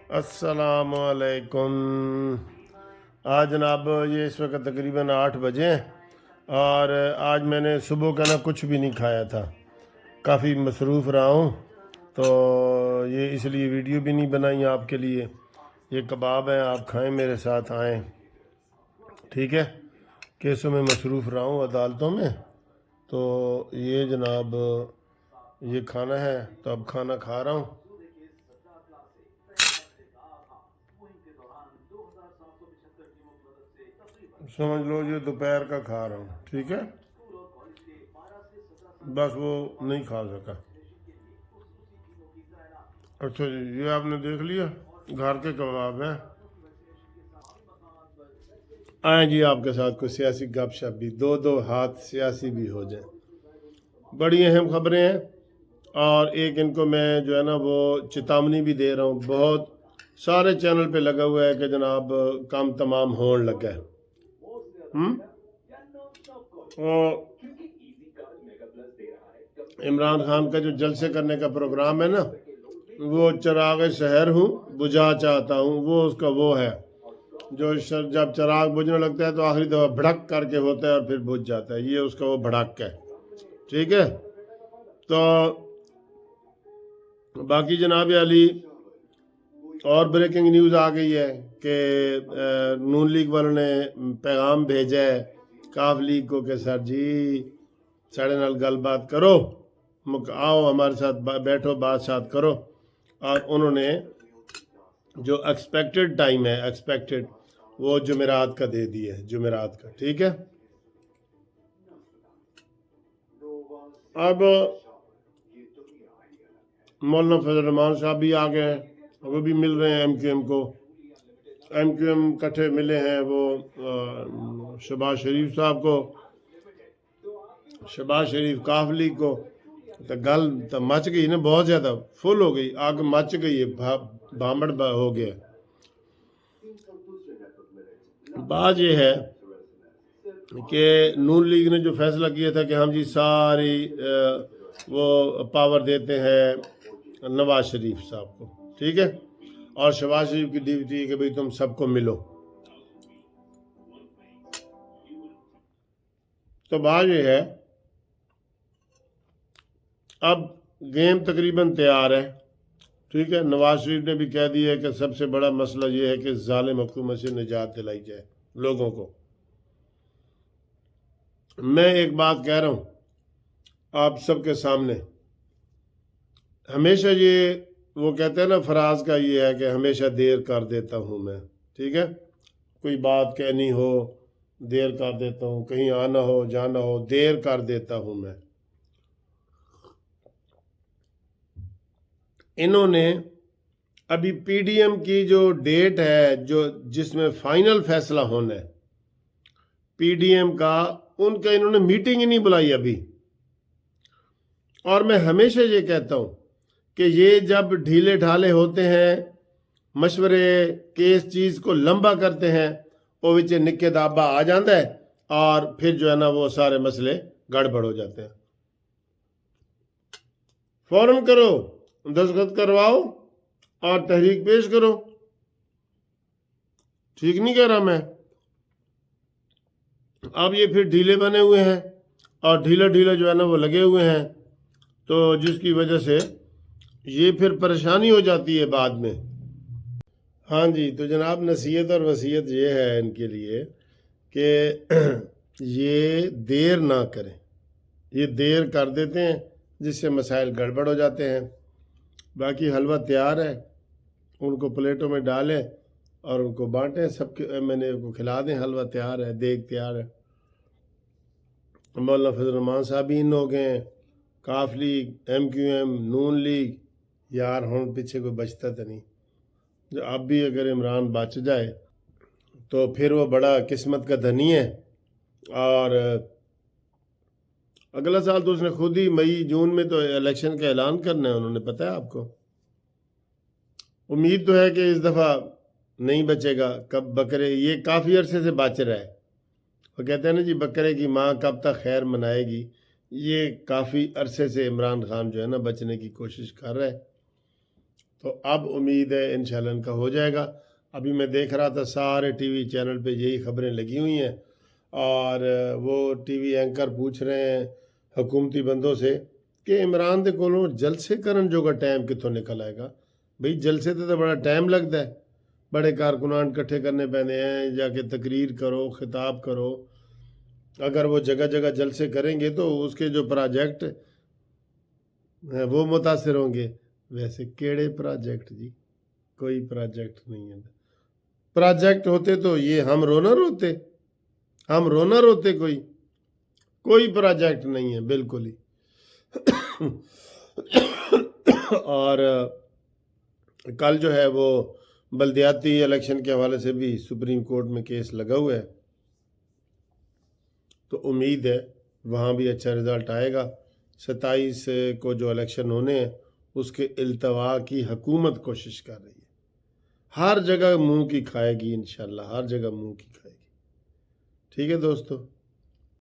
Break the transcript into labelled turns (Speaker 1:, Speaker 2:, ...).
Speaker 1: السلام علیکم۔ آج جناب یہ اس وقت تقریباً 8 بجے ہیں، اور آج میں نے صبح کا کچھ بھی نہیں کھایا تھا، کافی مصروف رہا ہوں، تو یہ اس لیے ویڈیو بھی نہیں بنائی آپ کے لیے۔ یہ کباب ہیں، آپ کھائیں، میرے ساتھ آئیں، ٹھیک ہے؟ کیسوں میں مصروف رہا ہوں عدالتوں میں، تو یہ جناب یہ کھانا ہے، تو اب کھانا کھا رہا ہوں۔ سمجھ لو یہ دوپہر کا کھا رہا ہوں، ٹھیک ہے؟ بس وہ نہیں کھا سکا۔ اچھا جی، یہ آپ نے دیکھ لیا، گھر کے کباب ہیں۔ آئیں جی، آپ کے ساتھ کوئی سیاسی گپ شپ بھی، دو ہاتھ سیاسی بھی ہو جائیں۔ بڑی اہم خبریں ہیں، اور ایک ان کو میں جو ہے نا وہ چتاونی بھی دے رہا ہوں، بہت سارے چینل پہ لگا ہوا ہے کہ جناب کام تمام ہون لگا ہے۔ اور عمران خان کا جو جلسے کرنے کا پروگرام ہے نا، وہ چراغ شہر ہوں بجھا چاہتا ہوں، وہ اس کا وہ ہے جو جب چراغ بجھنے لگتا ہے تو آخری دفعہ بھڑک کر کے ہوتا ہے اور پھر بجھ جاتا ہے، یہ اس کا وہ بھڑک ہے، ٹھیک ہے؟ تو باقی جناب علی اور بریکنگ نیوز آ گئی ہے کہ نون لیگ والوں نے پیغام بھیجا ہے کاف لیگ کو کہ سر جی ساڑے نال گل بات کرو، آؤ ہمارے ساتھ بیٹھو، بات شات کرو، اور انہوں نے جو ایکسپیکٹڈ ٹائم ہے وہ جمعرات کا دے دی ہے، جمعرات کا، ٹھیک ہے؟ اب مولانا فضل الرحمان صاحب بھی آ گئے ہیں، وہ بھی مل رہے ہیں ایم کیو ایم کو، ایم کیو ایم کٹھے ملے ہیں وہ شہباز شریف صاحب کو، شہباز شریف کاف لیگ کو، تو گل تو مچ گئی نا، بہت زیادہ فل ہو گئی، آگ مچ گئی ہے، بھامڑ ہو گیا۔ بات یہ ہے کہ نون لیگ نے جو فیصلہ کیا تھا کہ ہم جی ساری وہ پاور دیتے ہیں نواز شریف صاحب کو، ٹھیک ہے؟ اور شہباز شریف کی ڈیوٹی کہ بھئی تم سب کو ملو، تو بات یہ ہے اب گیم تقریباً تیار ہے، ٹھیک ہے؟ نواز شریف نے بھی کہہ دیا ہے کہ سب سے بڑا مسئلہ یہ ہے کہ ظالم حکومت سے نجات دلائی جائے لوگوں کو۔ میں ایک بات کہہ رہا ہوں آپ سب کے سامنے، ہمیشہ یہ وہ کہتے ہیں نا فراز کا یہ ہے کہ ہمیشہ دیر کر دیتا ہوں میں، ٹھیک ہے؟ کوئی بات کہنی ہو دیر کر دیتا ہوں، کہیں آنا ہو جانا ہو دیر کر دیتا ہوں میں۔ انہوں نے ابھی پی ڈی ایم کی جو ڈیٹ ہے جس میں فائنل فیصلہ ہونا ہے پی ڈی ایم کا، ان کا انہوں نے میٹنگ ہی نہیں بلائی ابھی۔ اور میں ہمیشہ یہ کہتا ہوں کہ یہ جب ڈھیلے ڈھالے ہوتے ہیں، مشورے کے اس چیز کو لمبا کرتے ہیں، وہ وچے نکے دابا آ جاندہ ہے، اور پھر جو ہے نا وہ سارے مسئلے گڑبڑ ہو جاتے ہیں۔ فوراً کرو، دستخط کرواؤ اور تحریک پیش کرو، ٹھیک نہیں کہہ رہا میں؟ اب یہ پھر ڈھیلے بنے ہوئے ہیں، اور ڈھیلا جو ہے نا وہ لگے ہوئے ہیں، تو جس کی وجہ سے یہ پھر پریشانی ہو جاتی ہے بعد میں۔ ہاں جی، تو جناب نصیحت اور وصیت یہ ہے ان کے لیے کہ یہ دیر نہ کریں، یہ دیر کر دیتے ہیں جس سے مسائل گڑبڑ ہو جاتے ہیں۔ باقی حلوہ تیار ہے، ان کو پلیٹوں میں ڈالیں اور ان کو بانٹیں، سب کے میں نے کو کھلا دیں، حلوہ تیار ہے، دیگ تیار ہے۔ مولانا فضل الرحمان صاحب بھی ان ہو گئے ہیں، کاف لیگ، ایم کیو ایم، نون لیگ، یار ہوں پیچھے کوئی بچتا تو نہیں۔ جو اب بھی اگر عمران بچ جائے تو پھر وہ بڑا قسمت کا دھنی ہے، اور اگلا سال تو اس نے خود ہی مئی جون میں تو الیکشن کا اعلان کرنا ہے، انہوں نے، پتہ ہے آپ کو؟ امید تو ہے کہ اس دفعہ نہیں بچے گا، کب بکرے یہ کافی عرصے سے بچ رہا ہے، وہ کہتے ہیں نا جی بکرے کی ماں کب تک خیر منائے گی، یہ کافی عرصے سے عمران خان جو ہے نا بچنے کی کوشش کر رہا ہے، تو اب امید ہے انشاءاللہ ان کا ہو جائے گا۔ ابھی میں دیکھ رہا تھا سارے ٹی وی چینل پہ یہی خبریں لگی ہوئی ہیں، اور وہ ٹی وی اینکر پوچھ رہے ہیں حکومتی بندوں سے کہ عمران دے کولوں جلسے کرن جو کا ٹائم کتوں نکل آئے گا؟ بھئی جلسے تو بڑا ٹائم لگتا ہے، بڑے کارکنان کٹھے کرنے پیندے ہیں، جا کے تقریر کرو، خطاب کرو۔ اگر وہ جگہ جگہ جلسے کریں گے تو اس کے جو پروجیکٹ ہیں وہ متاثر ہوں گے۔ ویسے کیڑے پروجیکٹ جی؟ کوئی پروجیکٹ نہیں ہے۔ پروجیکٹ ہوتے تو یہ ہم رونا روتے، ہم رونا روتے، کوئی پروجیکٹ نہیں ہے بالکل ہی۔ اور کل جو ہے وہ بلدیاتی الیکشن کے حوالے سے بھی سپریم کورٹ میں کیس لگا ہوا ہے، تو امید ہے وہاں بھی اچھا رزلٹ آئے گا۔ 27 کو جو الیکشن ہونے ہیں اس کے التوا کی حکومت کوشش کر رہی ہے، ہر جگہ منہ کی کھائے گی انشاءاللہ، ہر جگہ منہ کی کھائے گی۔ ٹھیک ہے دوستو۔